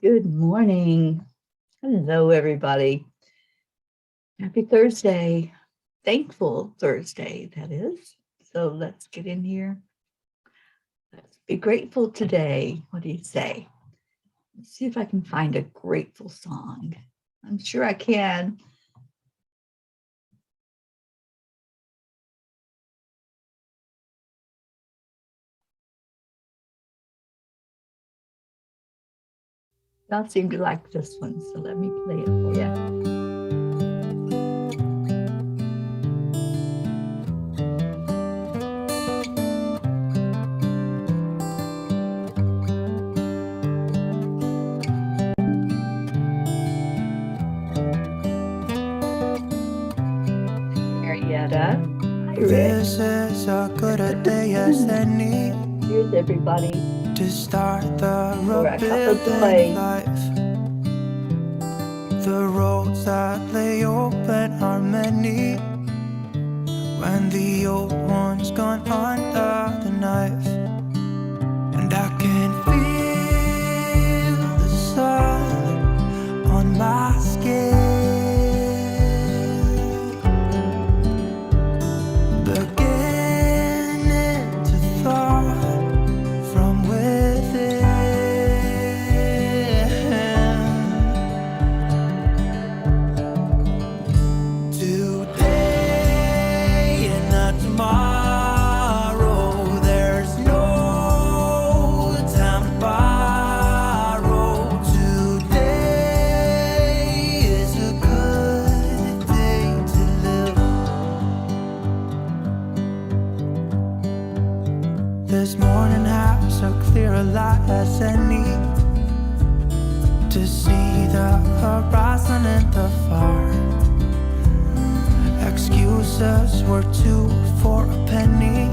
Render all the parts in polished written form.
Good morning. Hello, everybody. Happy Thursday. Thankful Thursday, that is. So let's get in here. Let's be grateful today. What do you say? Let's see if I can find a grateful song. I'm sure I can. Y'all seem to like this one, so let me play it for you. Marietta. Hi, Rick. This is a good day as any. Here's everybody. To start the Cuppa rebuilding JoY. life. The roads that lay open are many. When the old one's gone under the knife, and I can feel the sun on my skin, beginning to thaw from within. Today and not tomorrow, there's no time to borrow. Today is a good day to live. This morning has a clearer light as any, to see the horizon in the far. Excuses were 2 for a penny,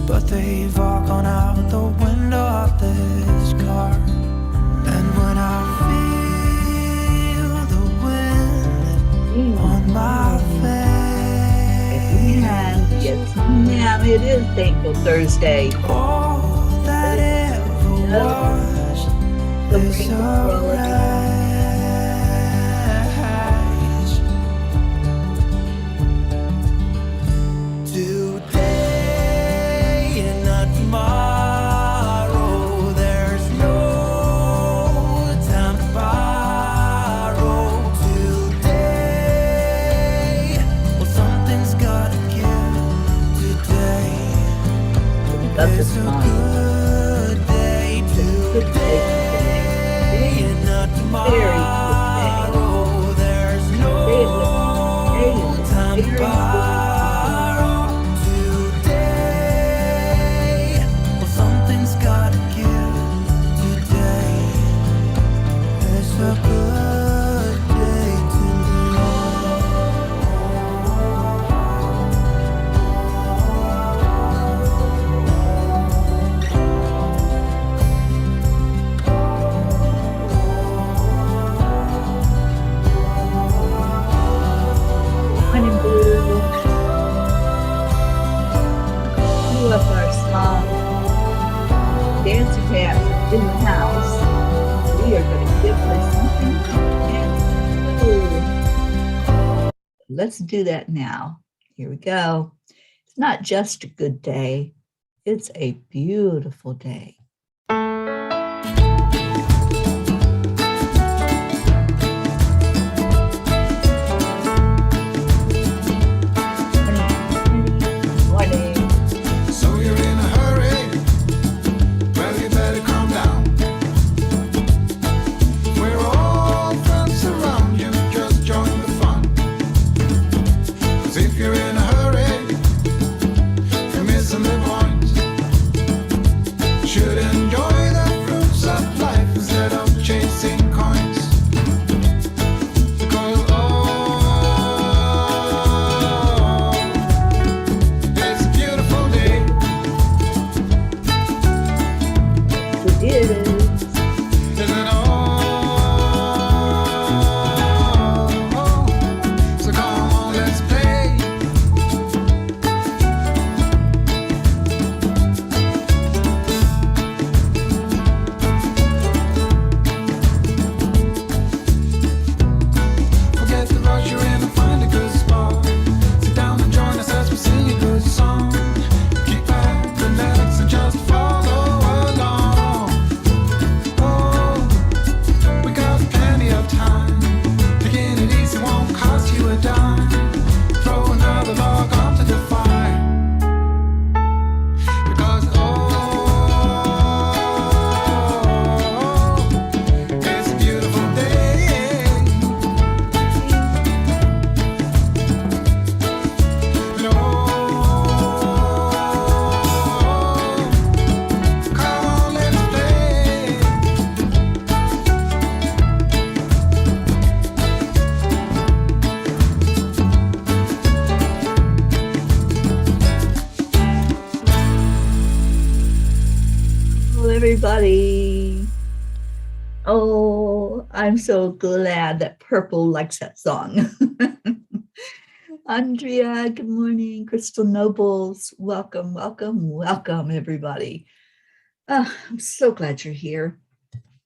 but they've all gone out the window of this car. And when I feel the wind on my face, Yes, ma'am, it is Thankful Thursday. all that ever was is alright. Today and not tomorrow, there's no time to borrow. Today, well, something's gotta give. Today Love this is a song. good day. Good day Today and not Very tomorrow, there's no time to borrow. Today, well, something's gotta give. Today is a good day to Morning, Blue. You love our song. Dancer Pants in the house. We are going to give her something to dance to. Let's do that now. Here we go. It's not just a good day, it's a beautiful day. Morning. So you're in a hurry? Well, you better calm down. We're all friends around you, just join the fun. 'Cause if you're in a hurry, you're missing the point. Should Oh, I'm so glad that Purple likes that song. Andrea, good morning. Crystal Nobles, welcome, welcome, welcome, everybody. I'm so glad you're here.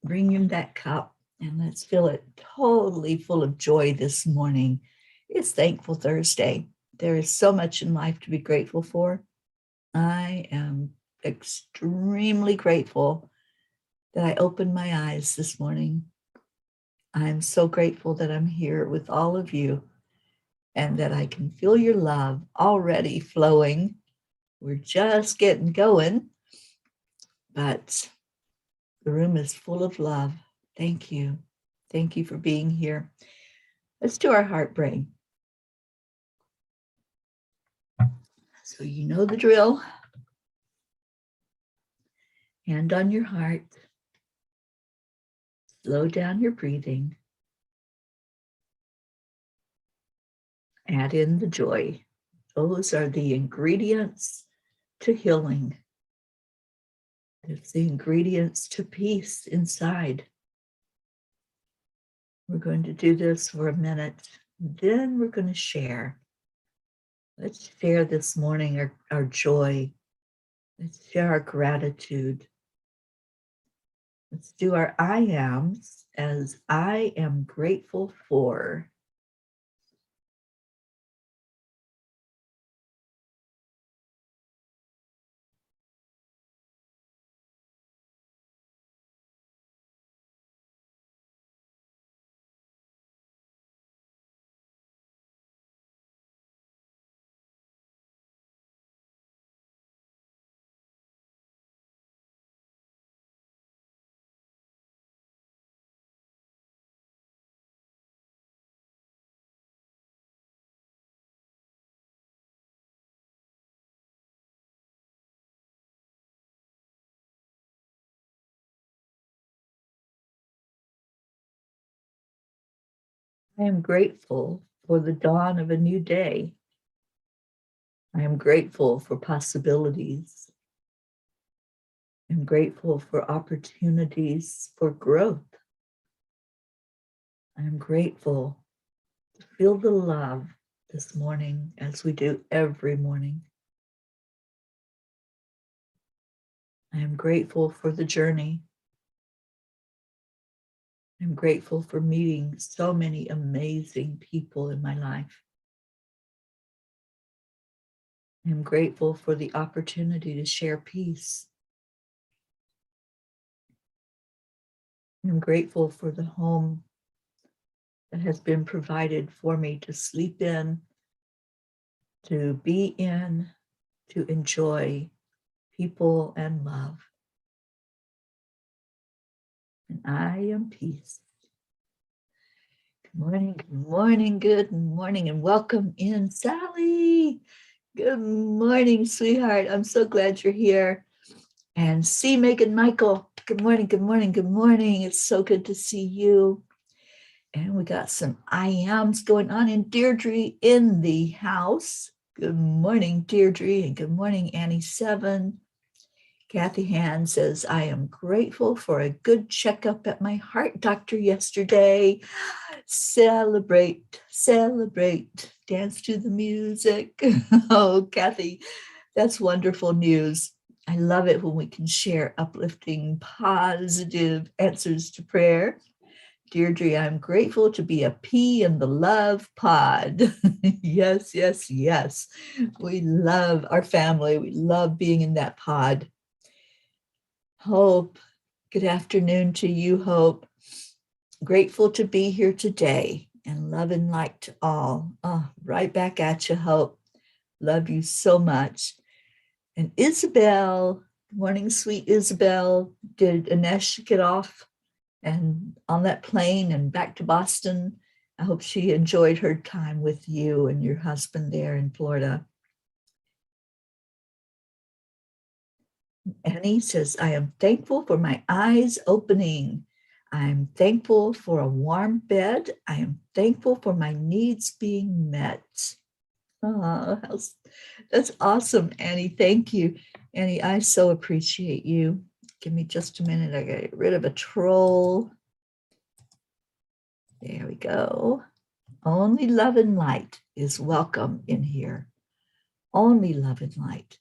Bring in that cup and let's fill it totally full of joy this morning. It's Thankful Thursday. There is so much in life to be grateful for. I am extremely grateful that I opened my eyes this morning. I'm so grateful that I'm here with all of you and that I can feel your love already flowing. We're just getting going, but the room is full of love. Thank you. Thank you for being here. Let's do our heart brain. So you know the drill. Hand on your heart. Slow down your breathing. Add in the joy. Those are the ingredients to healing. It's the ingredients to peace inside. We're going to do this for a minute. Then we're going to share. Let's share this morning our joy. Let's share our gratitude. Let's do our I ams as I am grateful for. I am grateful for the dawn of a new day. I am grateful for possibilities. I'm grateful for opportunities for growth. I'm grateful to feel the love this morning as we do every morning. I am grateful for the journey. I'm grateful for meeting so many amazing people in my life. I'm grateful for the opportunity to share peace. I'm grateful for the home that has been provided for me to sleep in, to be in, to enjoy people and love. And I am peace. Good morning, good morning, good morning, and welcome in, Sally. Good morning, sweetheart. I'm so glad you're here. And see Megan Michael. Good morning, good morning, good morning. It's so good to see you. And we got some I ams going on in Deirdre in the house. Good morning, Deirdre, and good morning, Annie7. Kathy Han says, I am grateful for a good checkup at my heart doctor yesterday. Celebrate, celebrate, dance to the music. Oh, Kathy, that's wonderful news. I love it when we can share uplifting, positive answers to prayer. Deirdre, I'm grateful to be a P in the love pod. Yes, yes, yes. We love our family. We love being in that pod. Hope, good afternoon to you, Hope. Grateful to be here today and love and light to all. Oh, right back at you, Hope. Love you so much. And Isabel, good morning, sweet Isabel. Did Anesh get off and on that plane and back to Boston? I hope she enjoyed her time with you and your husband there in Florida. Annie says, I am thankful for my eyes opening. I'm thankful for a warm bed. I am thankful for my needs being met. Oh, that's awesome, Annie. Thank you. Annie, I so appreciate you. Give me just a minute. I got to get rid of a troll. There we go. Only love and light is welcome in here. Only love and light.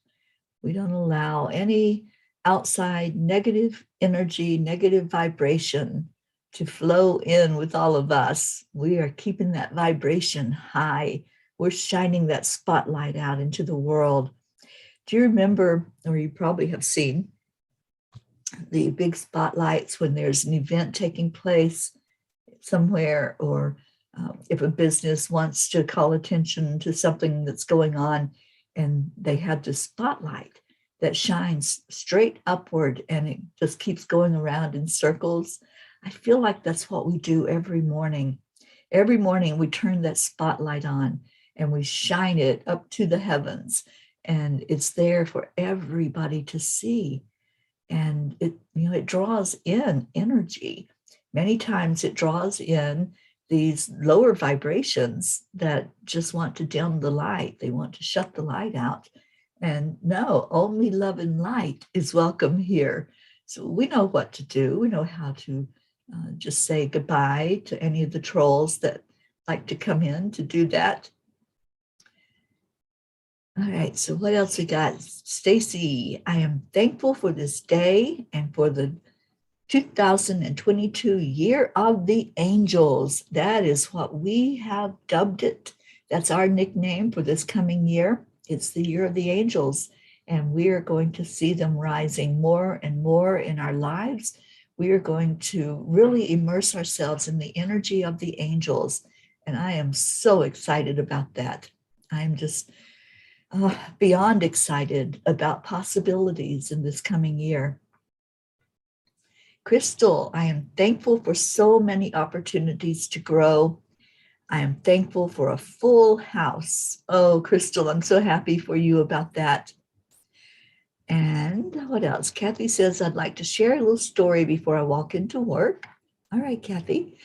We don't allow any outside negative energy, negative vibration to flow in with all of us. We are keeping that vibration high. We're shining that spotlight out into the world. Do you remember, or you probably have seen, the big spotlights when there's an event taking place somewhere, or if a business wants to call attention to something that's going on, and they have this spotlight that shines straight upward and it just keeps going around in circles. I feel like that's what we do every morning. Every morning we turn that spotlight on and we shine it up to the heavens, and it's there for everybody to see. And it draws in energy. Many times it draws in these lower vibrations that just want to dim the light. They want to shut the light out. And no, only love and light is welcome here. So we know what to do. We know how to just say goodbye to any of the trolls that like to come in to do that. All right, so what else we got? Stacy, I am thankful for this day and for the 2022 Year of the Angels. That is what we have dubbed it. That's our nickname for this coming year. It's the Year of the Angels, and we are going to see them rising more and more in our lives. We are going to really immerse ourselves in the energy of the angels, and I am so excited about that. I'm just beyond excited about possibilities in this coming year. Crystal, I am thankful for so many opportunities to grow. I am thankful for a full house. Oh, Crystal, I'm so happy for you about that. And what else? Kathy says, I'd like to share a little story before I walk into work. All right, Kathy.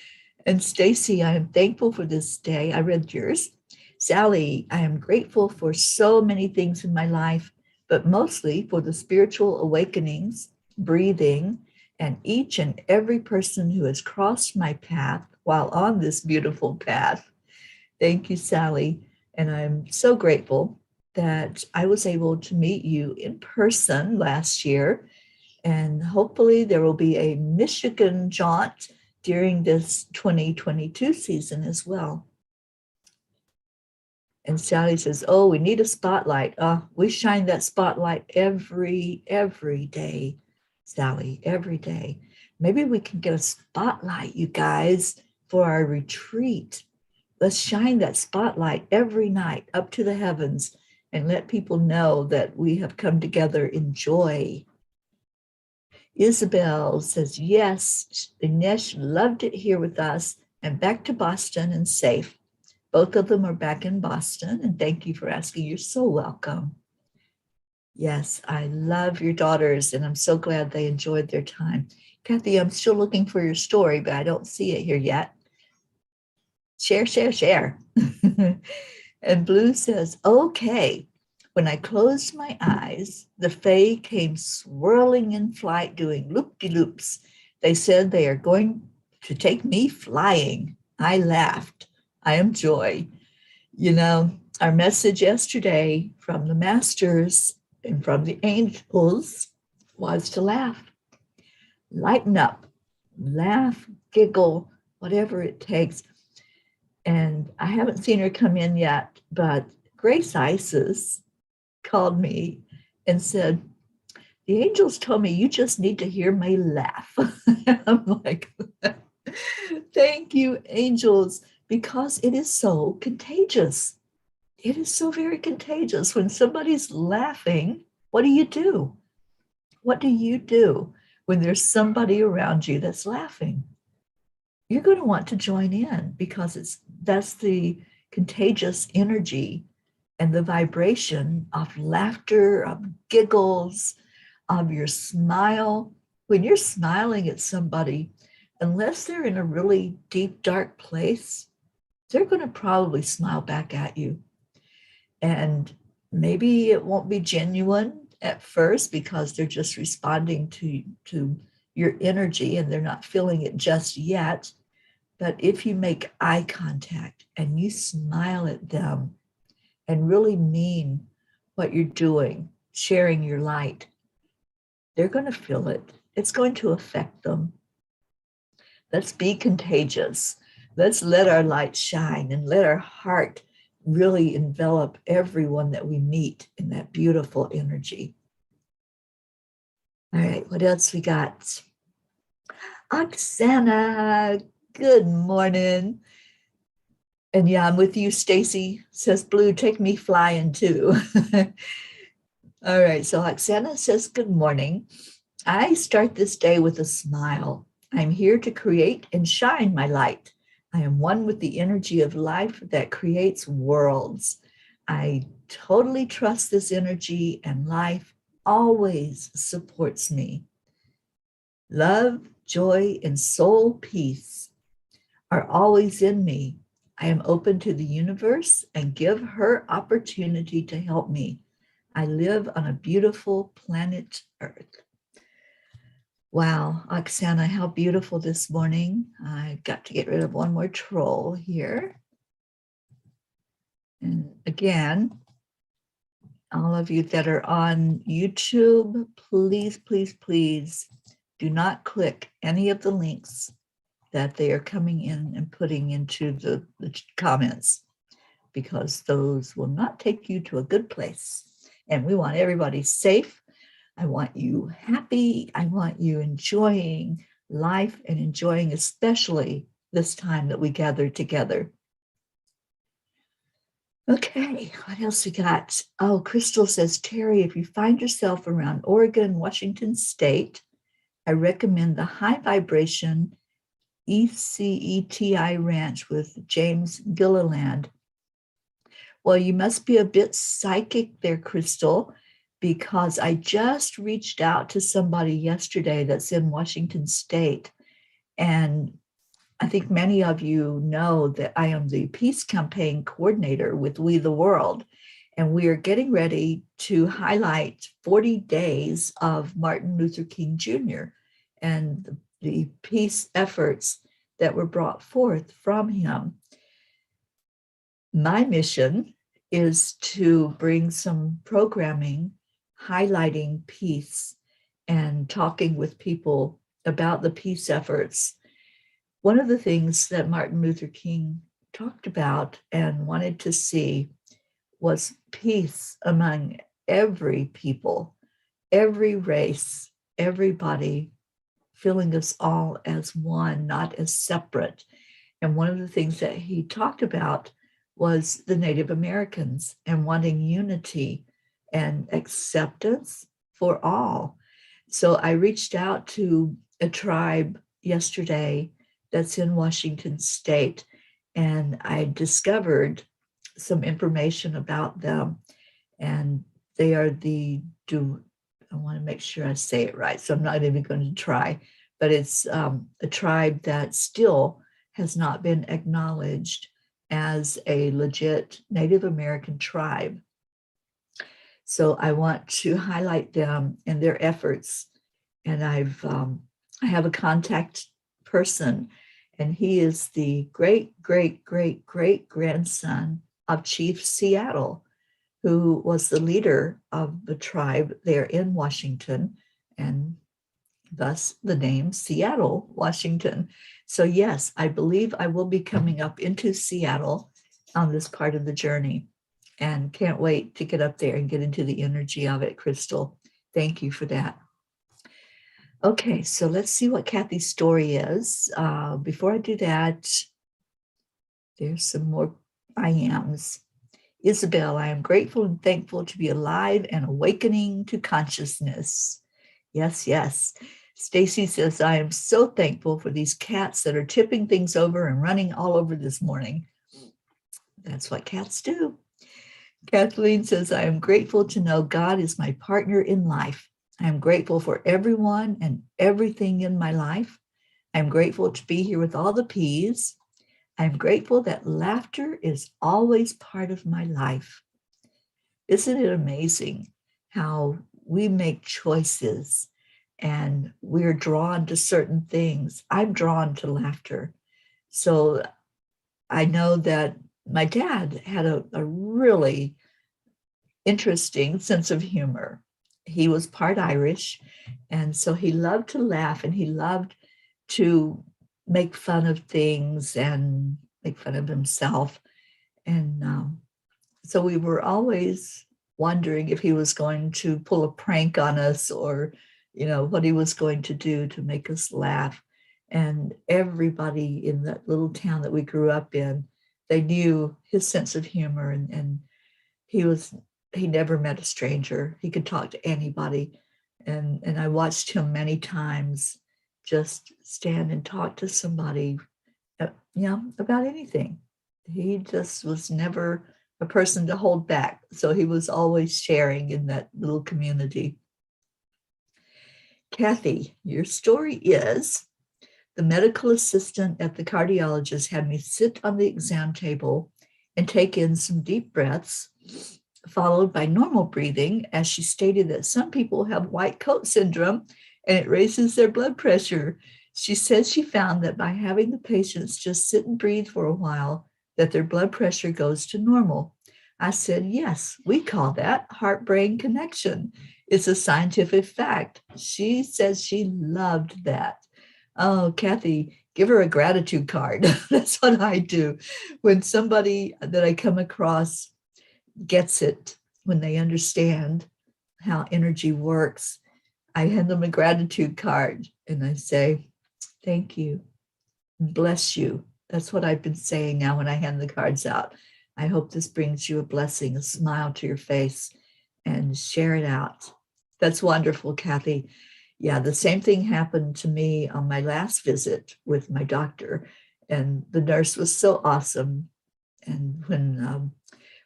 And Stacy, I am thankful for this day. I read yours. Sally, I am grateful for so many things in my life, but mostly for the spiritual awakenings, breathing, and each and every person who has crossed my path while on this beautiful path. Thank you, Sally. And I'm so grateful that I was able to meet you in person last year. And hopefully there will be a Michigan jaunt during this 2022 season as well. And Sally says, oh, we need a spotlight. We shine that spotlight every day, Sally, every day. Maybe we can get a spotlight, you guys, for our retreat. Let's shine that spotlight every night up to the heavens and let people know that we have come together in joy. Isabel says, yes, Dinesh loved it here with us and back to Boston and safe. Both of them are back in Boston, and thank you for asking. You're so welcome. Yes, I love your daughters, and I'm so glad they enjoyed their time. Kathy, I'm still looking for your story, but I don't see it here yet. Share. And Blue says, okay. When I closed my eyes, the Fae came swirling in flight, doing loop-de-loops. They said they are going to take me flying. I laughed. I am joy. You know, our message yesterday from the masters and from the angels was to laugh. Lighten up, laugh, giggle, whatever it takes. And I haven't seen her come in yet, but Grace Isis called me and said, the angels told me you just need to hear me laugh. I'm like, thank you, angels, because it is so contagious. It is so very contagious. When somebody's laughing, what do you do? What do you do when there's somebody around you that's laughing? You're going to want to join in because that's the contagious energy and the vibration of laughter, of giggles, of your smile. When you're smiling at somebody, unless they're in a really deep, dark place, they're going to probably smile back at you. And maybe it won't be genuine at first because they're just responding to your energy and they're not feeling it just yet. But if you make eye contact and you smile at them and really mean what you're doing, sharing your light, they're going to feel it. It's going to affect them. Let's be contagious. Let's let our light shine and let our heart really envelop everyone that we meet in that beautiful energy. All right, what else we got? Oksana, good morning. And yeah, I'm with you, Stacy, says Blue, take me flying too. All right, so Oksana says, good morning. I start this day with a smile. I'm here to create and shine my light. I am one with the energy of life that creates worlds. I totally trust this energy, and life always supports me. Love, joy, and soul peace are always in me. I am open to the universe and give her opportunity to help me. I live on a beautiful planet Earth. Wow, Oksana, how beautiful this morning. I got to get rid of one more troll here. And again, all of you that are on YouTube, please, please, please do not click any of the links that they are coming in and putting into the comments, because those will not take you to a good place. And we want everybody safe. I want you happy. I want you enjoying life and enjoying especially this time that we gather together. Okay, what else we got? Oh, Crystal says, Teri, if you find yourself around Oregon, Washington State, I recommend the High Vibration ECETI Ranch with James Gilliland. Well, you must be a bit psychic there, Crystal, because I just reached out to somebody yesterday that's in Washington State. And I think many of you know that I am the peace campaign coordinator with We the World. And we are getting ready to highlight 40 days of Martin Luther King Jr. and the peace efforts that were brought forth from him. My mission is to bring some programming highlighting peace and talking with people about the peace efforts. One of the things that Martin Luther King talked about and wanted to see was peace among every people, every race, everybody, feeling us all as one, not as separate. And one of the things that he talked about was the Native Americans and wanting unity and acceptance for all. So I reached out to a tribe yesterday that's in Washington State, and I discovered some information about them. And they are I want to make sure I say it right, so I'm not even going to try, but it's a tribe that still has not been acknowledged as a legit Native American tribe. So I want to highlight them and their efforts. And I have a contact person, and he is the great, great, great, great grandson of Chief Seattle, who was the leader of the tribe there in Washington, and thus the name Seattle, Washington. So yes, I believe I will be coming up into Seattle on this part of the journey, and can't wait to get up there and get into the energy of it, Crystal. Thank you for that. Okay, so let's see what Kathy's story is. Before I do that, there's some more I ams. Isabel, I am grateful and thankful to be alive and awakening to consciousness. Yes, yes. Stacy says, I am so thankful for these cats that are tipping things over and running all over this morning. That's what cats do. Kathleen says, I am grateful to know God is my partner in life. I am grateful for everyone and everything in my life. I'm grateful to be here with all the P's. I'm grateful that laughter is always part of my life. Isn't it amazing how we make choices and we're drawn to certain things? I'm drawn to laughter. So I know that my dad had a really interesting sense of humor. He was part Irish, and so he loved to laugh and he loved to make fun of things and make fun of himself. And so we were always wondering if he was going to pull a prank on us, or, what he was going to do to make us laugh. And everybody in that little town that we grew up in, they knew his sense of humor, and he never met a stranger. He could talk to anybody. And I watched him many times just stand and talk to somebody, about anything. He just was never a person to hold back. So he was always sharing in that little community. Kathy, your story is: the medical assistant at the cardiologist had me sit on the exam table and take in some deep breaths, followed by normal breathing, as she stated that some people have white coat syndrome and it raises their blood pressure. She said she found that by having the patients just sit and breathe for a while, that their blood pressure goes to normal. I said, yes, we call that heart-brain connection. It's a scientific fact. She says she loved that. Oh, Kathy, give her a gratitude card. That's what I do. When somebody that I come across gets it, when they understand how energy works, I hand them a gratitude card and I say, thank you, bless you. That's what I've been saying now when I hand the cards out. I hope this brings you a blessing, a smile to your face, and share it out. That's wonderful, Kathy. Yeah, the same thing happened to me on my last visit with my doctor, and the nurse was so awesome. And when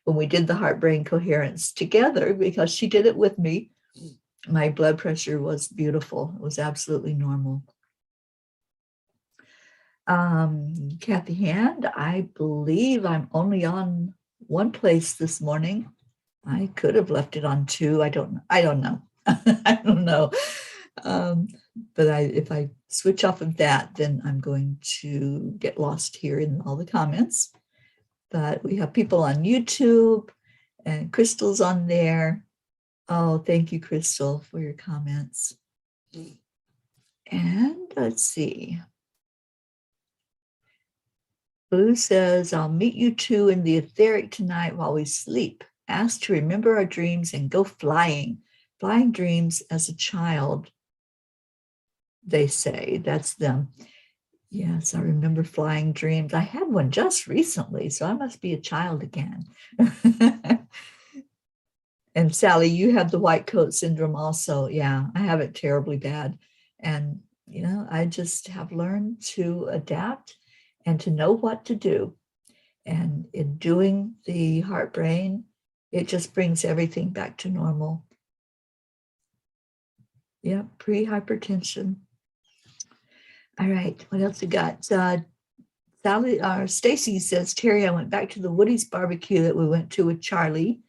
we did the heart-brain coherence together, because she did it with me, my blood pressure was beautiful. It was absolutely normal. Kathy Hand, I believe I'm only on one place this morning. I could have left it on two. I don't know. I don't know. But if I switch off of that, then I'm going to get lost here in all the comments. But we have people on YouTube, and Crystal's on there. Oh, thank you, Crystal, for your comments. And let's see. Blue says, I'll meet you two in the etheric tonight while we sleep. Ask to remember our dreams and go flying. Flying dreams as a child, they say. That's them. Yes, I remember flying dreams. I had one just recently, so I must be a child again. And Sally, you have the white coat syndrome also. Yeah, I have it terribly bad. And, I just have learned to adapt and to know what to do. And in doing the heart brain, it just brings everything back to normal. Yeah, pre-hypertension. All right, what else we got? Sally, Stacy says, Teri, I went back to the Woody's barbecue that we went to with Charlie.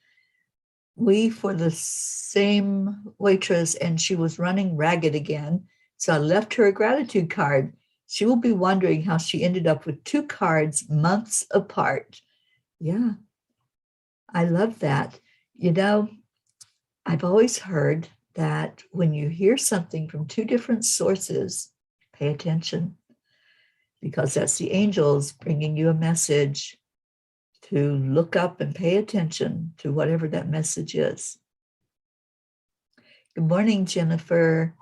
We for the same waitress, and she was running ragged again. So I left her a gratitude card. She will be wondering how she ended up with two cards months apart. Yeah, I love that. I've always heard that when you hear something from two different sources, pay attention, because that's the angels bringing you a message to look up and pay attention to whatever that message is. Good morning, Jennifer.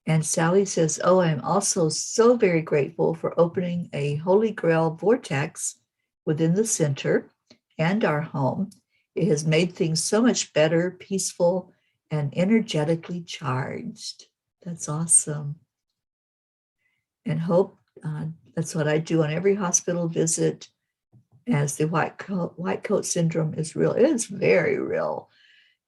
And Sally says, oh, I'm also so very grateful for opening a Holy Grail vortex within the center and our home. It has made things so much better, peaceful, and energetically charged. That's awesome. And Hope, that's what I do on every hospital visit, as the white coat syndrome is real. It is very real,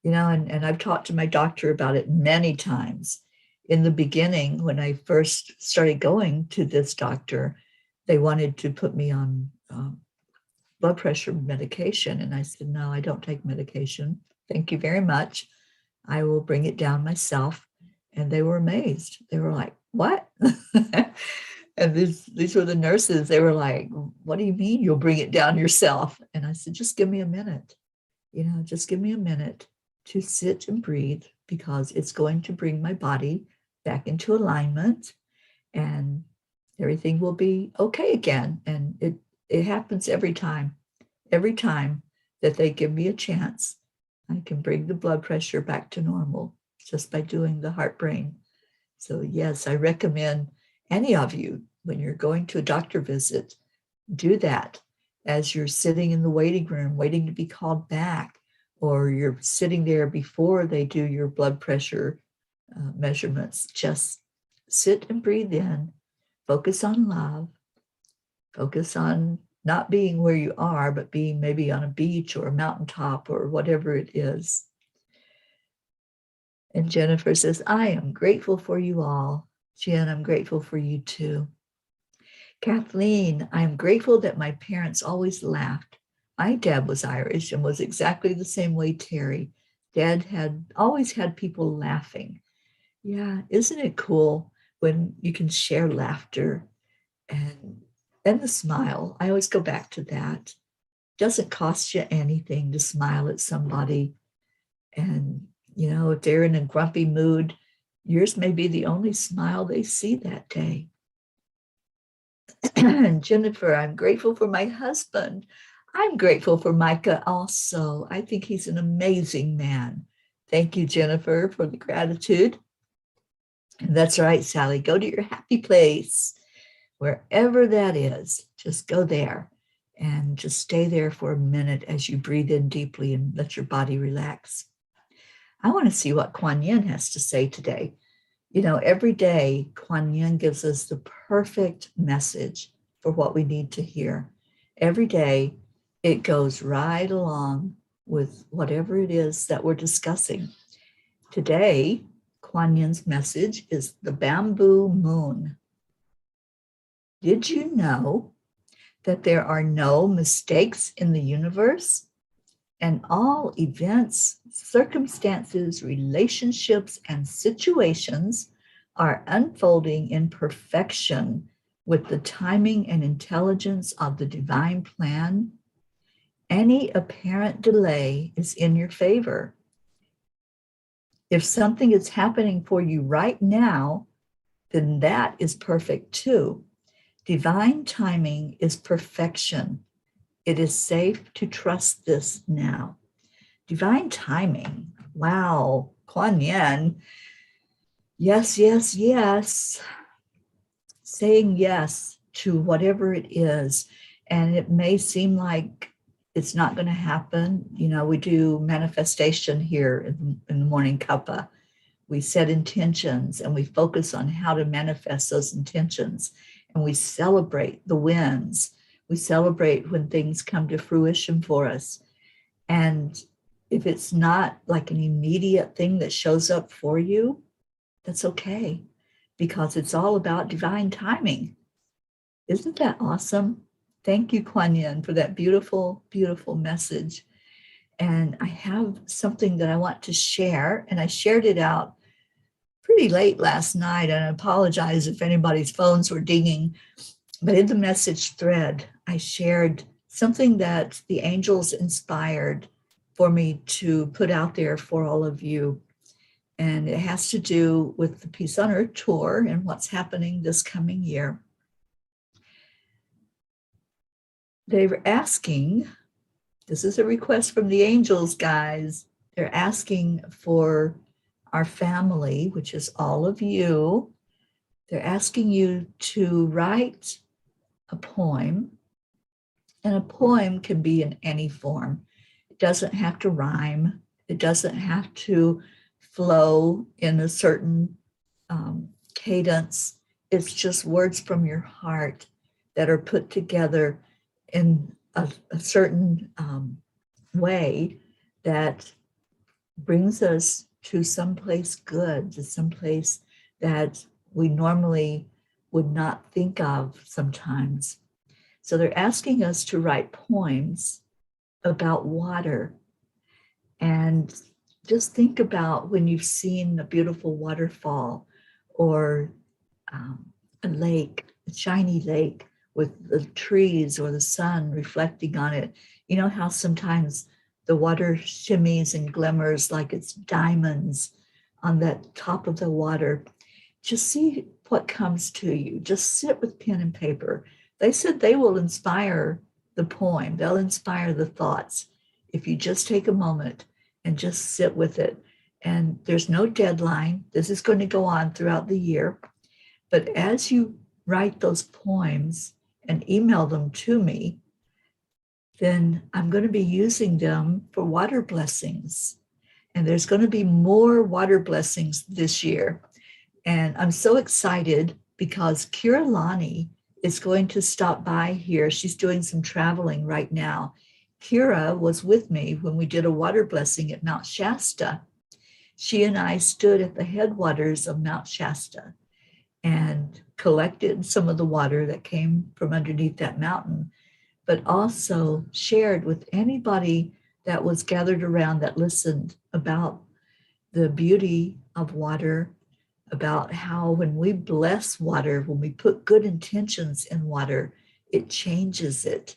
and I've talked to my doctor about it many times. In the beginning, when I first started going to this doctor, they wanted to put me on blood pressure medication. And I said, no, I don't take medication. Thank you very much. I will bring it down myself. And they were amazed. They were like, what? And these were the nurses. They were like, what do you mean you'll bring it down yourself? And I said, just give me a minute. Just give me a minute to sit and breathe, because it's going to bring my body back into alignment and everything will be okay again. And it happens every time. Every time that they give me a chance, I can bring the blood pressure back to normal just by doing the heart brain. So yes, I recommend any of you, when you're going to a doctor visit, do that as you're sitting in the waiting room, waiting to be called back, or you're sitting there before they do your blood pressure measurements. Just sit and breathe in, focus on love, focus on not being where you are, but being maybe on a beach or a mountaintop or whatever it is. And Jennifer says, I am grateful for you all. Jen, I'm grateful for you too. Kathleen, I am grateful that my parents always laughed. My dad was Irish and was exactly the same way Teri. Dad had always had people laughing. Yeah, isn't it cool when you can share laughter and the smile? I always go back to that. Doesn't cost you anything to smile at somebody. And, if they're in a grumpy mood, yours may be the only smile they see that day. And Jennifer, I'm grateful for my husband. I'm grateful for Micah also. I think he's an amazing man. Thank you, Jennifer, for the gratitude. And that's right, Sally, go to your happy place, wherever that is. Just go there and just stay there for a minute as you breathe in deeply and let your body relax. I want to see what Kuan Yin has to say today. Every day, Kuan Yin gives us the perfect message for what we need to hear. Every day, it goes right along with whatever it is that we're discussing. Today, Kuan Yin's message is the bamboo moon. Did you know that there are no mistakes in the universe? And all events, circumstances, relationships, and situations are unfolding in perfection with the timing and intelligence of the divine plan. Any apparent delay is in your favor. If something is happening for you right now, then that is perfect too. Divine timing is perfection. It is safe to trust this now. Divine timing. Wow. Kuan Yin. Yes, yes, yes. Saying yes to whatever it is. And it may seem like it's not going to happen. We do manifestation here in the morning Cuppa. We set intentions and we focus on how to manifest those intentions. And we celebrate the wins. We celebrate when things come to fruition for us. And if it's not like an immediate thing that shows up for you, that's okay, because it's all about divine timing. Isn't that awesome? Thank you, Kuan Yin, for that beautiful, beautiful message. And I have something that I want to share, and I shared it out pretty late last night, and I apologize if anybody's phones were dinging. But in the message thread, I shared something that the angels inspired for me to put out there for all of you. And it has to do with the Peace on Earth tour and what's happening this coming year. They were asking, this is a request from the angels, guys. They're asking for our family, which is all of you. They're asking you to write a poem, and a poem can be in any form. It doesn't have to rhyme. It doesn't have to flow in a certain cadence. It's just words from your heart that are put together in a certain way that brings us to someplace good, to someplace that we normally would not think of sometimes. So they're asking us to write poems about water. And just think about when you've seen a beautiful waterfall or a lake. shiny lake with the trees or the sun reflecting on it. You know how sometimes the water shimmies and glimmers like it's diamonds on that top of the water. Just see what comes to you. Just sit with pen and paper. They said they will inspire the poem. They'll inspire the thoughts if you just take a moment and just sit with it. And there's no deadline. This is going to go on throughout the year. But as you write those poems and email them to me, then I'm going to be using them for water blessings. And there's going to be more water blessings this year. And I'm so excited because Kira is going to stop by here. She's doing some traveling right now. Kira was with me when we did a water blessing at Mount Shasta. She and I stood at the headwaters of Mount Shasta and collected some of the water that came from underneath that mountain, but also shared with anybody that was gathered around that listened about the beauty of water, about how when we bless water, when we put good intentions in water, it changes it.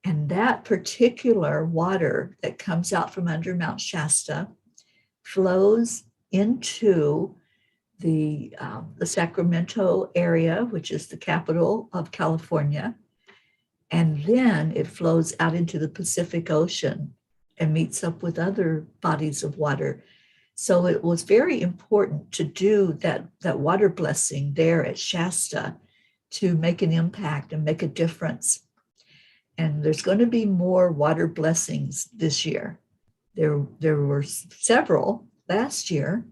And that particular water that comes out from under Mount Shasta flows into the Sacramento area, which is the capital of California. And then it flows out into the Pacific Ocean and meets up with other bodies of water. So it was very important to do that water blessing there at Shasta to make an impact and make a difference. And there's going to be more water blessings this year. There were several last year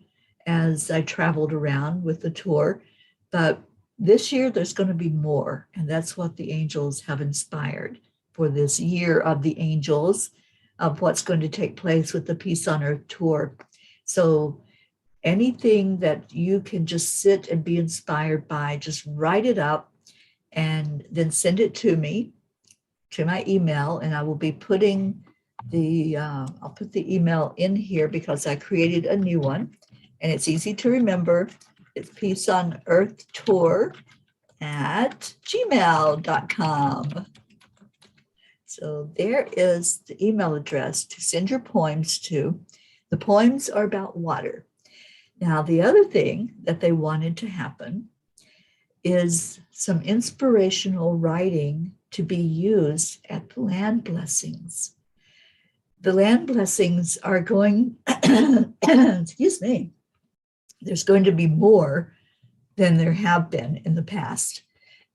as I traveled around with the tour, but this year there's going to be more. And that's what the angels have inspired for this year of the angels, of what's going to take place with the Peace on Earth tour. So anything that you can just sit and be inspired by, just write it up and then send it to me, to my email, and I will be putting I'll put the email in here because I created a new one and it's easy to remember. It's peaceonearthtour@gmail.com. So there is the email address to send your poems to. The poems are about water. Now, the other thing that they wanted to happen is some inspirational writing to be used at the land blessings. The land blessings are going, excuse me, there's going to be more than there have been in the past.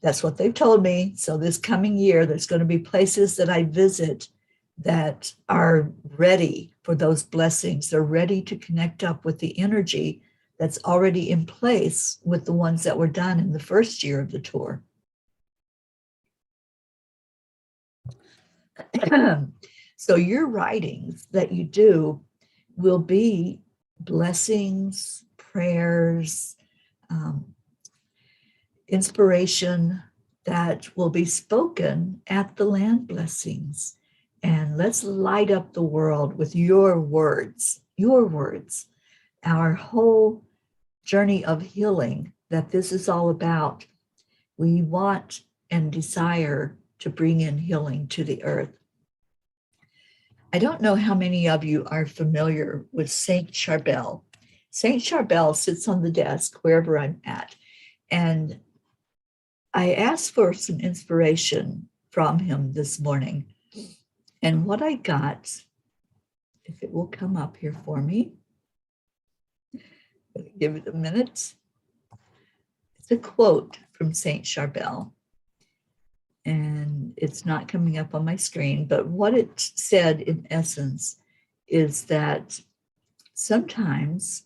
That's what they've told me. So this coming year, there's going to be places that I visit that are ready for those blessings. They're ready to connect up with the energy that's already in place with the ones that were done in the first year of the tour. So your writings that you do will be blessings, prayers, inspiration that will be spoken at the land blessings. And let's light up the world with your words, our whole journey of healing that this is all about. We want and desire to bring in healing to the earth. I don't know how many of you are familiar with Saint Charbel. Saint Charbel sits on the desk wherever I'm at. And I asked for some inspiration from him this morning. And what I got, if it will come up here for me, give it a minute. It's a quote from Saint Charbel. And it's not coming up on my screen, but what it said in essence is that sometimes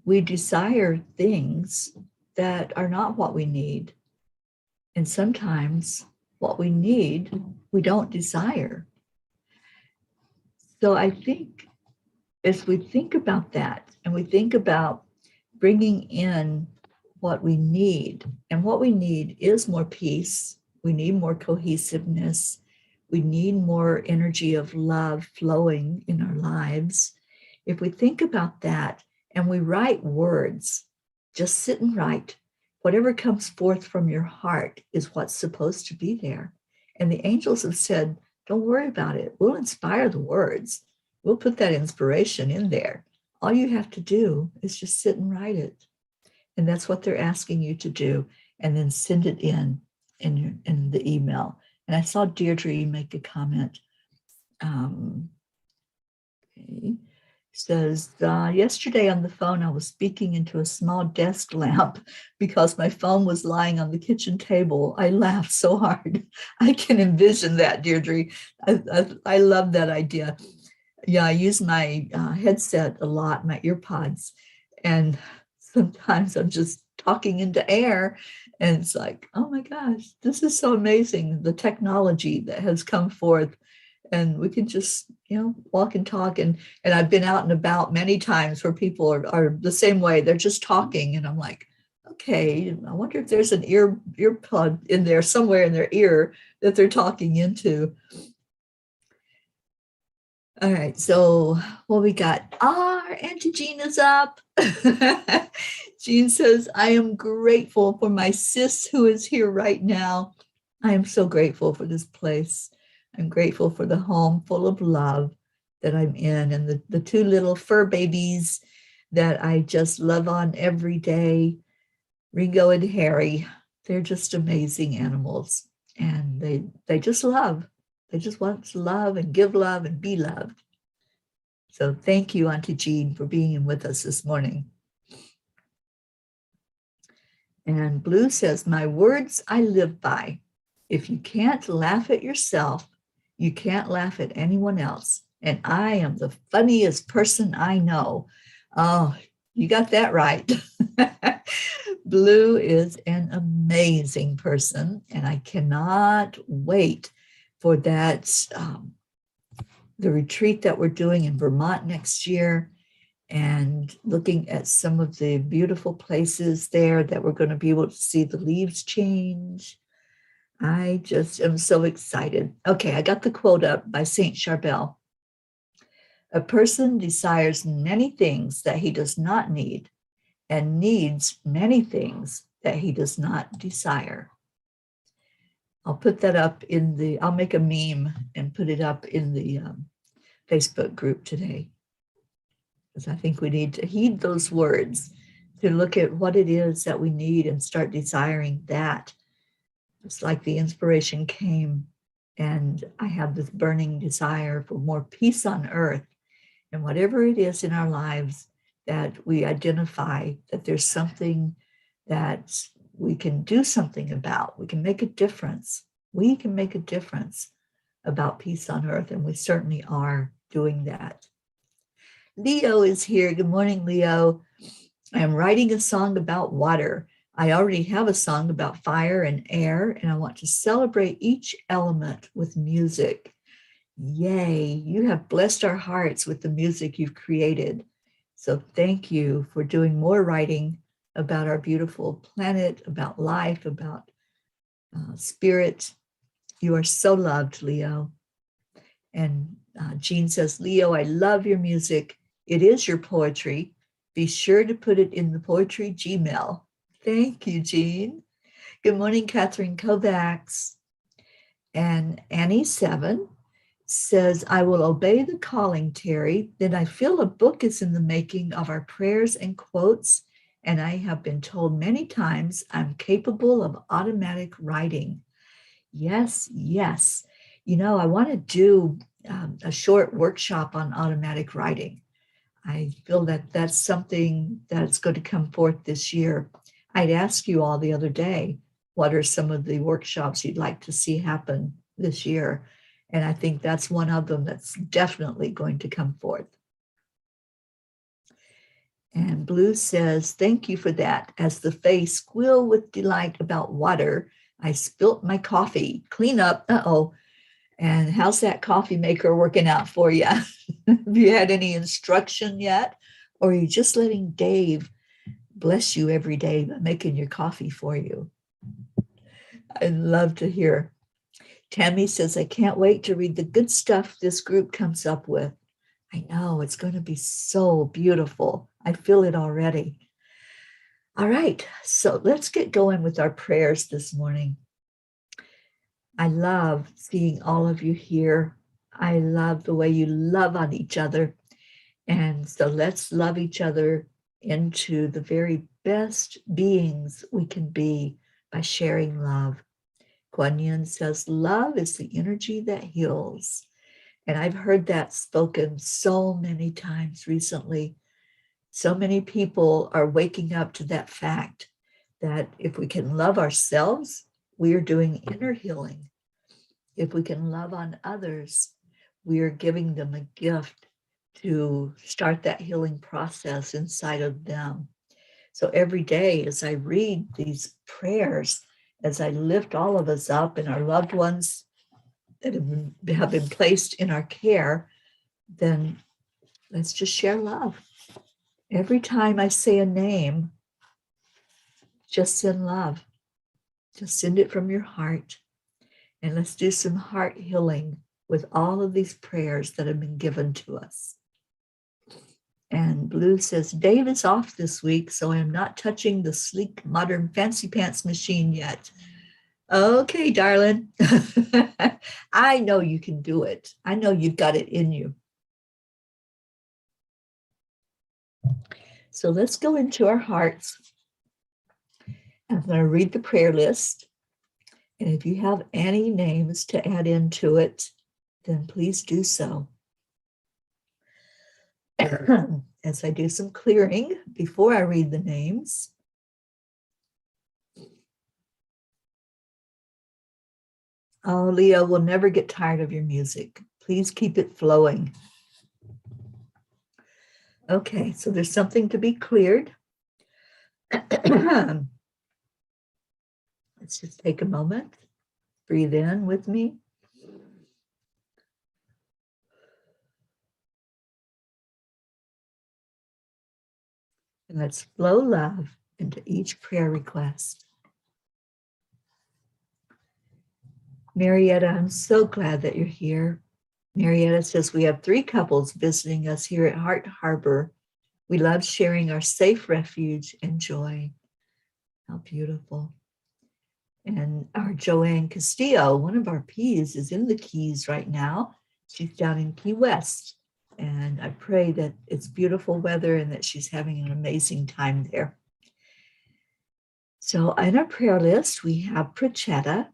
we desire things that are not what we need. And sometimes what we need, we don't desire. So I think as we think about that and we think about bringing in what we need, and what we need is more peace. We need more cohesiveness. We need more energy of love flowing in our lives. If we think about that and we write words, just sit and write. whatever comes forth from your heart is what's supposed to be there. And the angels have said, don't worry about it. We'll inspire the words. We'll put that inspiration in there. All you have to do is just sit and write it. And that's what they're asking you to do. And then send it in the email. And I saw Deirdre make a comment. Okay. Says, yesterday on the phone, I was speaking into a small desk lamp because my phone was lying on the kitchen table. I laughed so hard. I can envision that, Deirdre. I love that idea. Yeah, I use my headset a lot, my earpods, and sometimes I'm just talking into air, and it's like, oh my gosh, this is so amazing, the technology that has come forth. And we can just, walk and talk. And I've been out and about many times where people are the same way. They're just talking. And I'm like, okay, I wonder if there's an ear pod in there somewhere in their ear that they're talking into. All right. So what we got? Our Auntie Jean is up. Jean says, I am grateful for my sis who is here right now. I am so grateful for this place. I'm grateful for the home full of love that I'm in, and the two little fur babies that I just love on every day, Ringo and Harry. They're just amazing animals, and they just love. They just want to love and give love and be loved. So thank you, Auntie Jean, for being with us this morning. And Blue says, my words I live by. If you can't laugh at yourself, you can't laugh at anyone else. And I am the funniest person I know. Oh, you got that right. Blue is an amazing person, and I cannot wait for that, the retreat that we're doing in Vermont next year, and looking at some of the beautiful places there that we're going to be able to see the leaves change. I just am so excited. Okay, I got the quote up by Saint Charbel. A person desires many things that he does not need, and needs many things that he does not desire. I'll put that up I'll make a meme and put it up in the Facebook group today, because I think we need to heed those words, to look at what it is that we need and start desiring that. It's like the inspiration came, and I have this burning desire for more peace on earth. And whatever it is in our lives that we identify that there's something that we can do something about, we can make a difference. We can make a difference about peace on earth, and we certainly are doing that. Leo is here. Good morning, Leo. I am writing a song about water. I already have a song about fire and air, and I want to celebrate each element with music. Yay, you have blessed our hearts with the music you've created. So thank you for doing more writing about our beautiful planet, about life, about spirit. You are so loved, Leo. And Jean says, Leo, I love your music. It is your poetry. Be sure to put it in the poetry Gmail. Thank you, Jean. Good morning, Catherine Kovacs. And Annie 7 says, I will obey the calling, Teri. Then I feel a book is in the making of our prayers and quotes, and I have been told many times I'm capable of automatic writing. Yes, yes. I want to do a short workshop on automatic writing. I feel that that's something that's going to come forth this year. I'd ask you all the other day, what are some of the workshops you'd like to see happen this year? And I think that's one of them that's definitely going to come forth. And Blue says, thank you for that. As the face squeal with delight about water, I spilt my coffee. Clean up. Uh-oh. And how's that coffee maker working out for you? Have you had any instruction yet? Or are you just letting Dave bless you every day by making your coffee for you? I'd love to hear. Tammy says, I can't wait to read the good stuff this group comes up with. I know, it's going to be so beautiful. I feel it already. All right, so let's get going with our prayers this morning. I love seeing all of you here. I love the way you love on each other. And so let's love each other into the very best beings we can be by sharing love. Kuan Yin says, love is the energy that heals. And I've heard that spoken so many times recently. So many people are waking up to that fact that if we can love ourselves, we are doing inner healing. If we can love on others, we are giving them a gift to start that healing process inside of them. So every day as I read these prayers, as I lift all of us up and our loved ones that have been placed in our care, then let's just share love. Every time I say a name, just send love. Just send it from your heart. And let's do some heart healing with all of these prayers that have been given to us. And Blue says, Dave is off this week, so I'm not touching the sleek, modern, fancy pants machine yet. Okay, darling. I know you can do it. I know you've got it in you. So let's go into our hearts. I'm going to read the prayer list. And if you have any names to add into it, then please do so. As I do some clearing before I read the names. Oh, Leo, we'll never get tired of your music. Please keep it flowing. Okay, so there's something to be cleared. Let's just take a moment. Breathe in with me. And let's flow love into each prayer request. Marietta, I'm so glad that you're here. Marietta says, we have 3 couples visiting us here at Heart Harbor. We love sharing our safe refuge and joy. How beautiful. And our Joanne Castillo, one of our P's, is in the Keys right now. She's down in Key West. And I pray that it's beautiful weather and that she's having an amazing time there. So in our prayer list, we have Prachetta,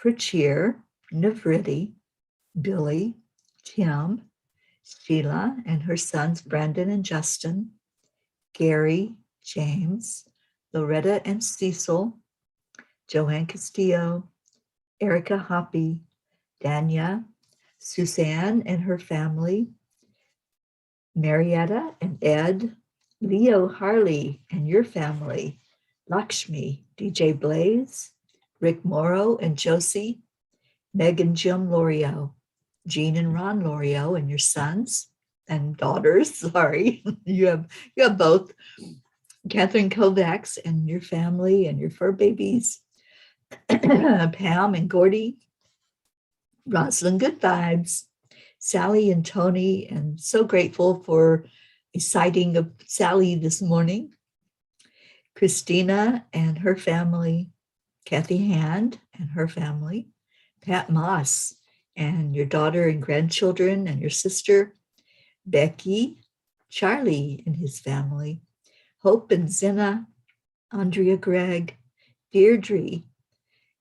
Prachir, Navriti, Billy, Tim, Sheila and her sons, Brandon and Justin, Gary, James, Loretta and Cecil, Joanne Castillo, Erica Hoppy, Dania, Suzanne and her family, Marietta and Ed, Leo Harley and your family, Lakshmi, DJ Blaze, Rick Morrow and Josie, Meg and Jim Lorio, Jean and Ron Lorio and your sons and daughters, sorry, you have both, Catherine Kovacs and your family and your fur babies, Pam and Gordy, Rosalind Good Vibes, Sally and Tony, and so grateful for a sighting of Sally this morning, Christina and her family, Kathy Hand and her family, Pat Moss and your daughter and grandchildren and your sister, Becky, Charlie and his family, Hope and Zena, Andrea Gregg, Deirdre,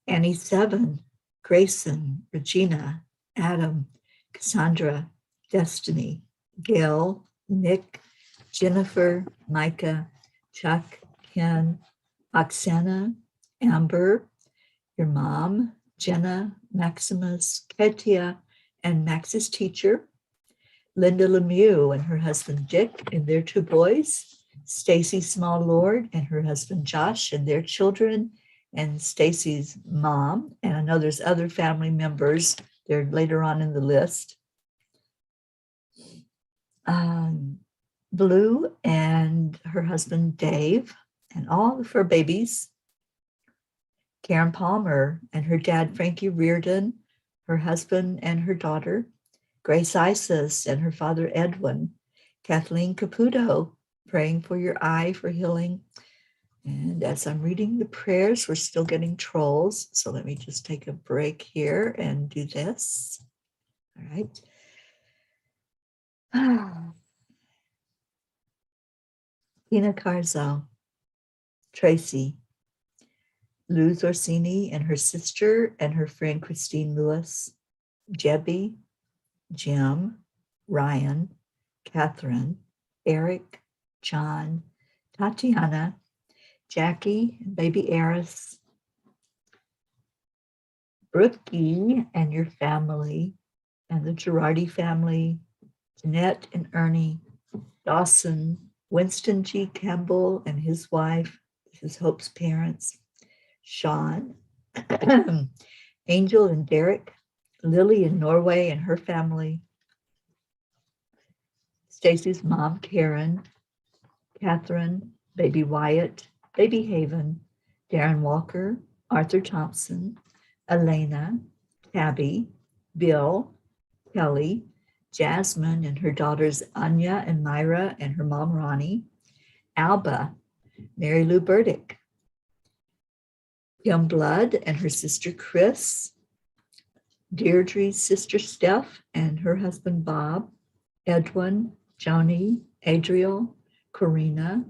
Annie Seven, Grayson, Regina, Adam, Cassandra, Destiny, Gail, Nick, Jennifer, Micah, Chuck, Ken, Oksana, Amber, your mom, Jenna, Maximus, Ketia, and Max's teacher, Linda Lemieux and her husband Dick and their 2 boys, Stacy Small Lord and her husband Josh and their children, and Stacy's mom, and I know there's other family members. They're later on in the list. Blue and her husband Dave and all of her babies. Karen Palmer and her dad Frankie Reardon, her husband and her daughter. Grace Isis and her father Edwin. Kathleen Caputo, praying for your eye for healing. And as I'm reading the prayers, we're still getting trolls. So let me just take a break here and do this. All right. Tina Carzo, Tracy, Luz Orsini and her sister and her friend Christine Lewis, Jebby, Jim, Ryan, Catherine, Eric, John, Tatiana, Jackie, baby Eris, Brookie and your family, and the Girardi family, Jeanette and Ernie, Dawson, Winston G. Campbell and his wife, this is Hope's parents, Sean, Angel and Derek, Lily in Norway and her family, Stacy's mom, Karen, Catherine, baby Wyatt, baby Haven, Darren Walker, Arthur Thompson, Elena, Tabby, Bill, Kelly, Jasmine and her daughters Anya and Myra and her mom Ronnie, Alba, Mary Lou Burdick, Kim Blood and her sister Chris, Deirdre's sister Steph and her husband Bob, Edwin, Joni, Adriel, Karina,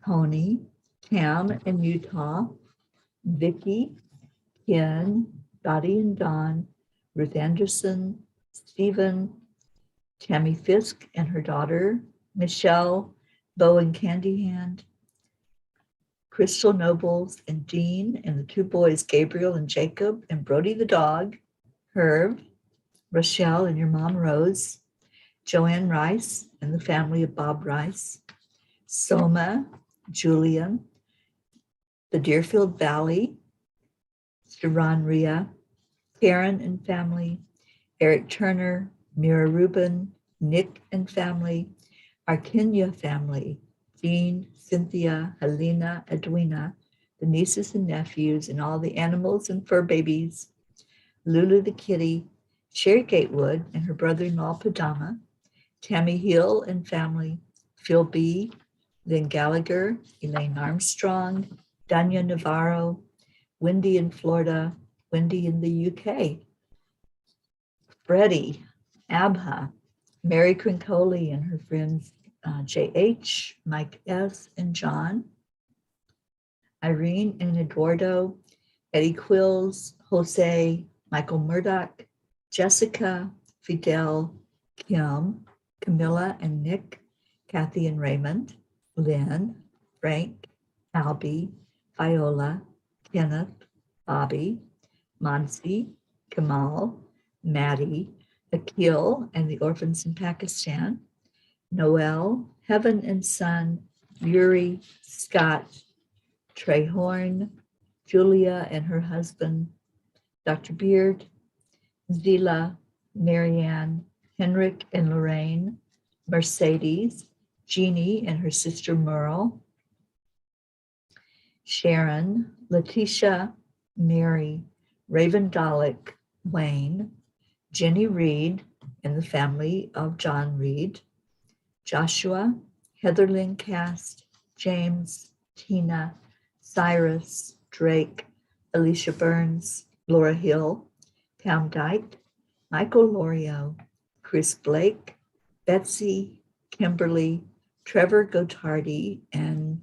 Tony, Tam in Utah, Vicky, Ken, Dottie and Don, Ruth Anderson, Stephen, Tammy Fisk and her daughter, Michelle, Bo and Candy Hand, Crystal Nobles and Dean and the two boys, Gabriel and Jacob, and Brody the dog, Herb, Rochelle and your mom, Rose, Joanne Rice and the family of Bob Rice, Soma, Julian, the Deerfield Valley, Sharon Rhea, Karen and family, Eric Turner, Mira Rubin, Nick and family, our Kenya family, Jean, Cynthia, Helena, Edwina, the nieces and nephews, and all the animals and fur babies, Lulu the kitty, Sherry Gatewood and her brother-in-law Padama, Tammy Hill and family, Phil B., Lynn Gallagher, Elaine Armstrong, Danya Navarro, Wendy in Florida, Wendy in the UK, Freddie, Abha, Mary Crincoli and her friends J.H., Mike S., and John, Irene and Eduardo, Eddie Quills, Jose, Michael Murdoch, Jessica, Fidel, Kim, Camilla and Nick, Kathy and Raymond, Lynn, Frank, Albie, Viola, Kenneth, Bobby, Monsi, Kamal, Maddie, Akil and the orphans in Pakistan, Noel, Heaven and Son, Yuri, Scott, Trey Horn, Julia and her husband, Dr. Beard, Zila, Marianne, Henrik and Lorraine, Mercedes, Jeannie and her sister Merle, Sharon, Letitia, Mary, Raven Dalek, Wayne, Jenny Reed and the family of John Reed, Joshua, Heather Lynn Cast, James, Tina, Cyrus, Drake, Alicia Burns, Laura Hill, Pam Dyke, Michael Lorio, Chris Blake, Betsy, Kimberly, Trevor Gotardi, and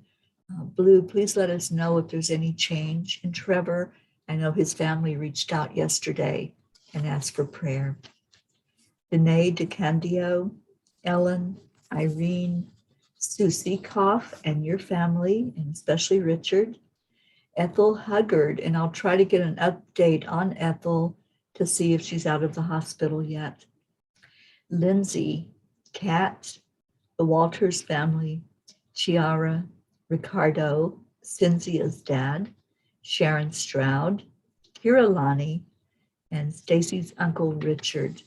Blue, please let us know if there's any change in Trevor. I know his family reached out yesterday and asked for prayer. Danae DeCandio, Ellen, Irene, Susie Koff and your family, and especially Richard, Ethel Huggard, and I'll try to get an update on Ethel to see if she's out of the hospital yet. Lindsay, Kat, the Walters family, Chiara, Ricardo, Cynthia's dad, Sharon Stroud, Kira Lonnie, and Stacy's uncle Richard.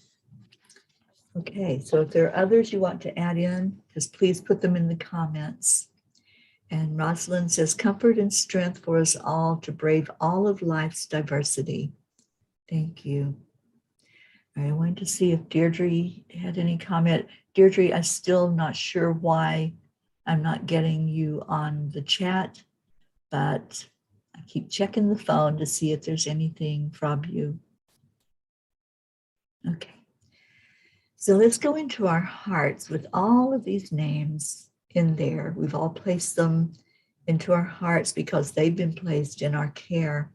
Okay, so if there are others you want to add in, just please put them in the comments. And Rosalind says, comfort and strength for us all to brave all of life's diversity. Thank you. I wanted to see if Deirdre had any comment. Deirdre, I'm still not sure why I'm not getting you on the chat. but I keep checking the phone to see if there's anything from you. Okay. So let's go into our hearts with all of these names in there. We've all placed them into our hearts because they've been placed in our care.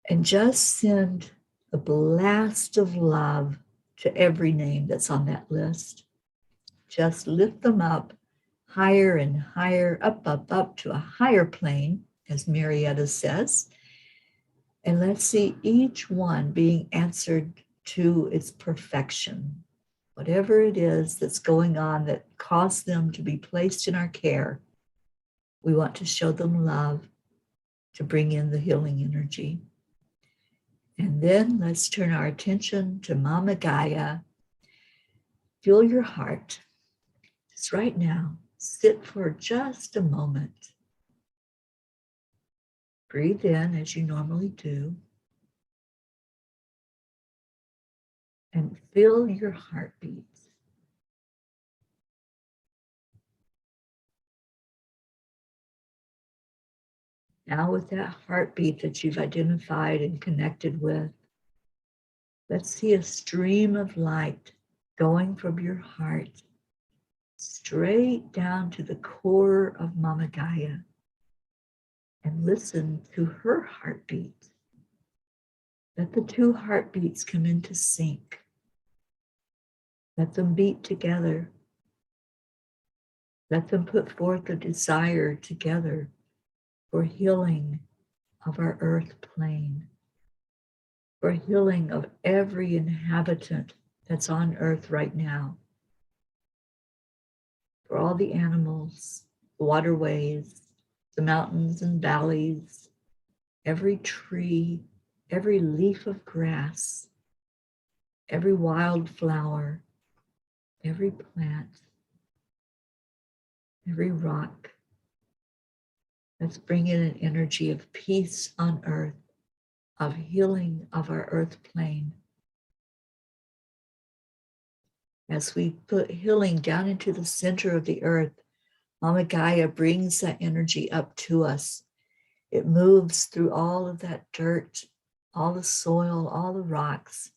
And just send a blast of love to every name that's on that list. Just lift them up higher and higher, up to a higher plane, as Marietta says. And let's see each one being answered to its perfection. Whatever it is that's going on that caused them to be placed in our care, we want to show them love to bring in the healing energy. And then let's turn our attention to Mama Gaia. Feel your heart. Just right now, sit for just a moment. Breathe in as you normally do. And feel your heartbeat. Now with that heartbeat that you've identified and connected with, let's see a stream of light going from your heart straight down to the core of Mama Gaia, and listen to her heartbeat. Let the two heartbeats come into sync. Let them beat together. Let them put forth a desire together for healing of our earth plane, for healing of every inhabitant that's on earth right now, for all the animals, the waterways, the mountains and valleys, every tree, every leaf of grass, every wild flower, every plant, every rock. Let's bring in an energy of peace on earth, of healing of our earth plane. As we put healing down into the center of the earth, Mama Gaia brings that energy up to us. It moves through all of that dirt, all the soil, all the rocks,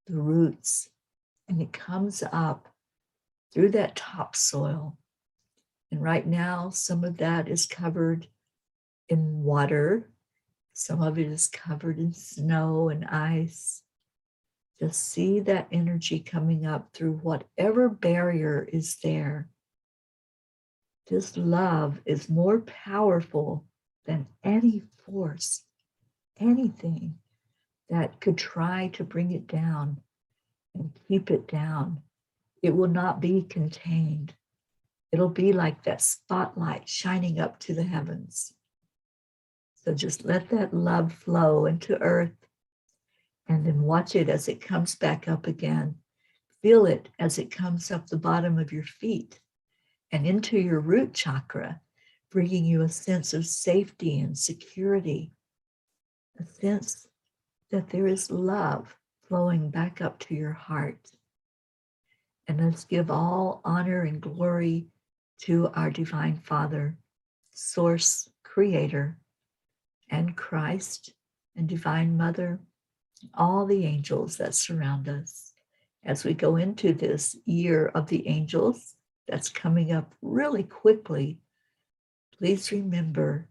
the roots, and it comes up through that topsoil. And right now, some of that is covered in water. Some of it is covered in snow and ice. Just see that energy coming up through whatever barrier is there. This love is more powerful than any force, anything that could try to bring it down and keep it down. It will not be contained. It'll be like that spotlight shining up to the heavens. So just let that love flow into earth and then watch it as it comes back up again. Feel it as it comes up the bottom of your feet and into your root chakra, bringing you a sense of safety and security, a sense that there is love flowing back up to your heart. And let's give all honor and glory to our Divine Father, Source, Creator, and Christ, and Divine Mother, all the angels that surround us. As we go into this year of the angels that's coming up really quickly, please remember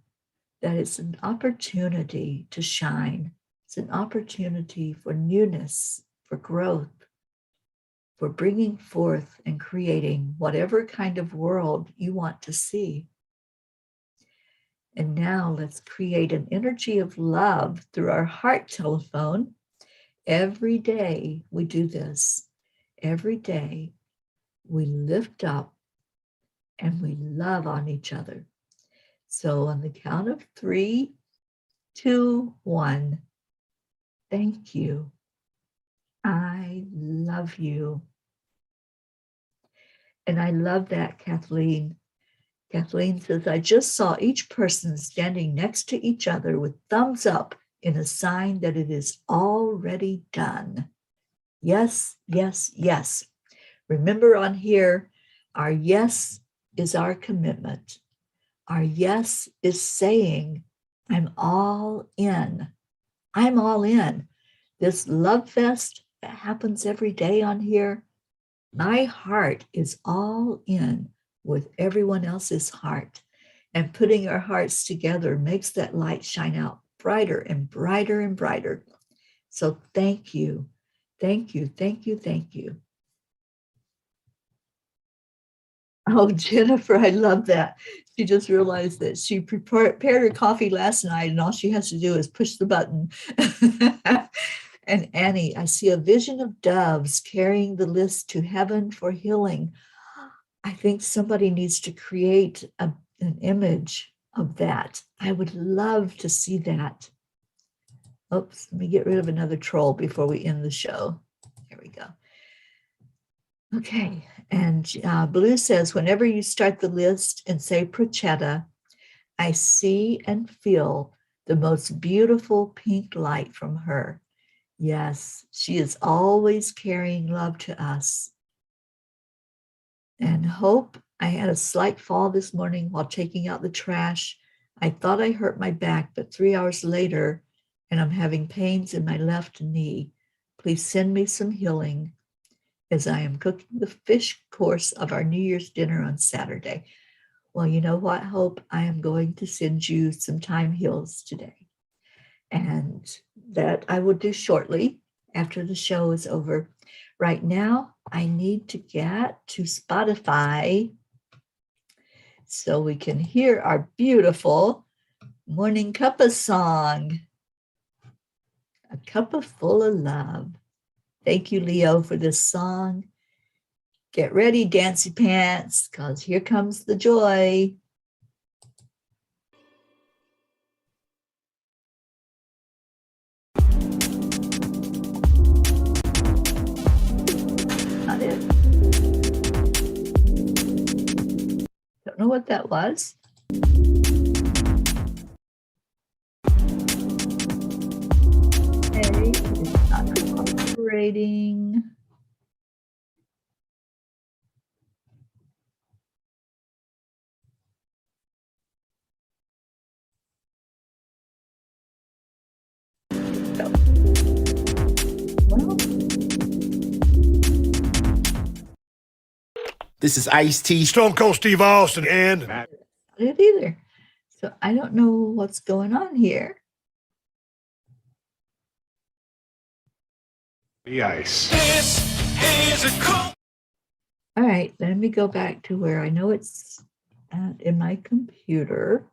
that it's an opportunity to shine. It's an opportunity for newness, for growth, for bringing forth and creating whatever kind of world you want to see. And now let's create an energy of love through our heart telephone. Every day we do this. Every day we lift up and we love on each other. So on the count of 3, 2, 1, thank you. I love you. And I love that, Kathleen. Kathleen says, I just saw each person standing next to each other with thumbs up in a sign that it is already done. Yes, yes, yes. Remember on here, our yes is our commitment. Our yes is saying, I'm all in. I'm all in. This love fest that happens every day on here, my heart is all in with everyone else's heart. And putting our hearts together makes that light shine out brighter and brighter and brighter. So thank you. Thank you. Thank you. Thank you. Oh, Jennifer, I love that. She just realized that she prepared her coffee last night and all she has to do is push the button. And Annie, I see a vision of doves carrying the list to heaven for healing. I think somebody needs to create an image of that. I would love to see that. Oops, let me get rid of another troll before we end the show. Here we go. Okay, and Blue says, whenever you start the list and say Prochetta, I see and feel the most beautiful pink light from her. Yes, she is always carrying love to us. And Hope, I had a slight fall this morning while taking out the trash. I thought I hurt my back, but 3 hours later, and I'm having pains in my left knee. Please send me some healing as I am cooking the fish course of our New Year's dinner on Saturday. Well, you know what, Hope? I am going to send you some time heals today. And that I will do shortly after the show is over. Right now, I need to get to Spotify so we can hear our beautiful Morning Cuppa song, A Cuppa Full of Love. Thank you, Leo, for this song. Get ready, Dancy Pants, because here comes the joy. Not it. Don't know what that was. Okay, it's not cooperating. Well, This is Ice-T. Stone Cold Steve Austin and not it either. So I don't know what's going on here. the Ice. This is a cool. All right, let me go back to where I know it's at in my computer.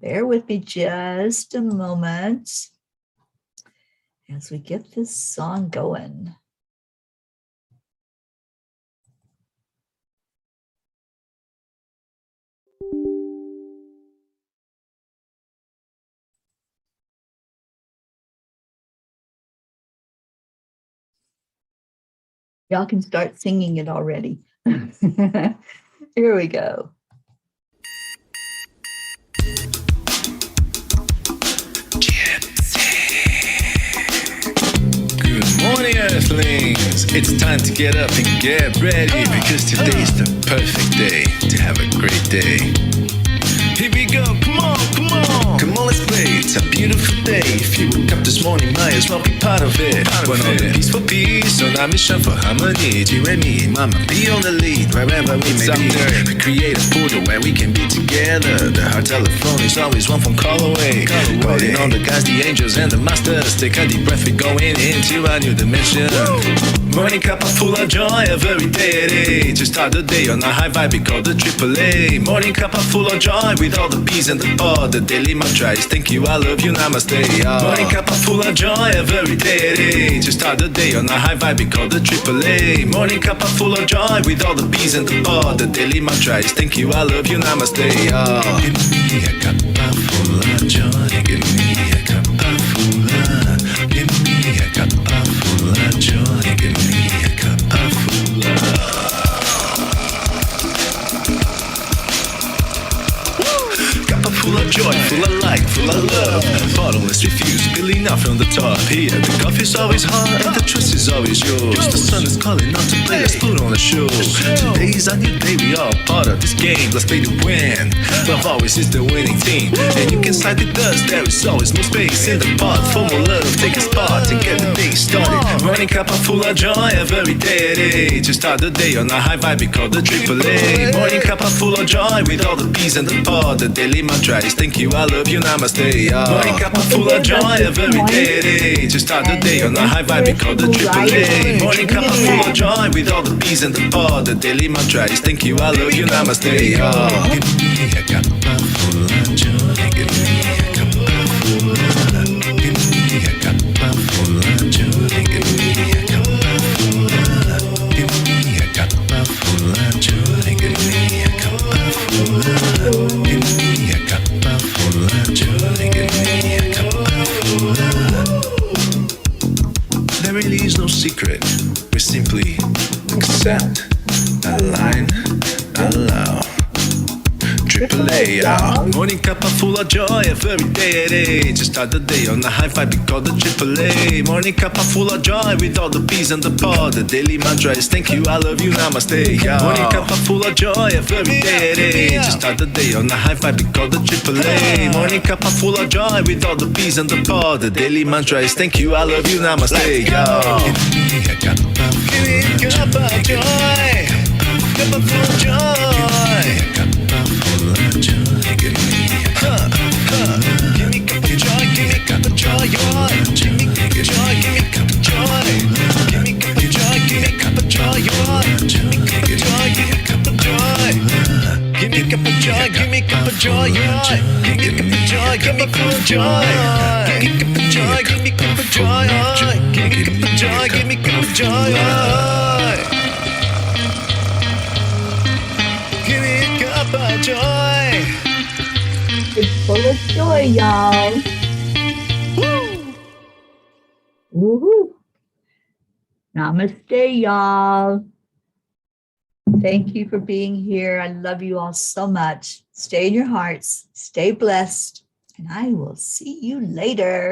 Bear with me just a moment as we get this song going. Y'all can start singing it already. Here we go. Good morning, Earthlings. It's time to get up and get ready because today's the perfect day to have a great day. Here we go, come on, come on. Come on, let's play. It's a beautiful day. If you woke up this morning, might as well be part of it. We're on a peaceful peace, on our mission for harmony. You and me, mama, be on the lead wherever we may be. We create a portal where we can be together. The heart telephone is always one phone call away. Calling on the guys, the angels, and the masters. Take a deep breath, we're going into a new dimension. Morning cup full of joy every day. To start the day on a high vibe, we call the AAA. Morning cup full of joy with all the peas and the pod. The daily mantra is thank you, I love you, namaste. Morning cup full of joy every day. To start the day on a high vibe, we call the AAA. Morning cup full of joy with all the peas and the pod. The daily mantra is thank you, I love you, namaste. Give me a cup full of joy. Give me a cup full of. Give me a cup full of joy. Give me a cup full of. Full of joy, full of light, full of love. Bottomless refuse, spilling down from the top here. The coffee's always hot and the trust is always yours. The sun is calling out to play, let's put on a show. Today's a new day, we all part of this game. Let's play to win. Love always is the winning team. And you can side with us, there is always more space in the pot. For more love, take a spot and get the day started. Morning cup of full of joy every day. To start the day on a high vibe, we call the AAA. Morning cup of full of joy with all the peas and the pod. The daily mantra is thank you, I love you, namaste. Morning cup of full of joy every day. To start the day on a high vibe, we call the AAA. Morning cup of full of joy with all the peas and the pod. The daily mantra is thank you, I love you, namaste. Give me a cup of full of joy. Give me a cup of full of love. Give me a cup of full of joy. Give me a cup of full of love. Give me a cup of full of joy. Give me a cup of full of love. Give me a cup of full of joy. Give me a cup of full of love. There really is no secret. We simply accept, align, allow. AAA, morning cup of full of joy every day. Just start the day on a high five, we call the AAA. Morning cup of full of joy with all the peas and the pod. The daily mantra is thank you, I love you, namaste. Morning cup of full of joy every day. Just start the day on a high five, we call the AAA. Morning cup of full of joy with all the peas and the pod. The daily mantra is thank you, I love you, namaste. Give me a cup of joy. Cup of full of joy. Cup of full of joy. Give me a cup of joy. Give me cup of joy. Give me cup of joy. Give me cup of joy. Give me cup of joy. Give me cup of joy. Give me cup of joy. Give me cup of joy. Give me cup of joy. Give me cup of joy. Give me cup of joy. Give me cup of joy. Give me full of joy. Give me cup of joy. Give me cup of joy. Give me cup of joy. Give me cup of joy. Give me a cup of joy. It's full of joy, y'all. Woo! Woohoo! Namaste, y'all. Thank you for being here. I love you all so much. Stay in your hearts, stay blessed, and I will see you later.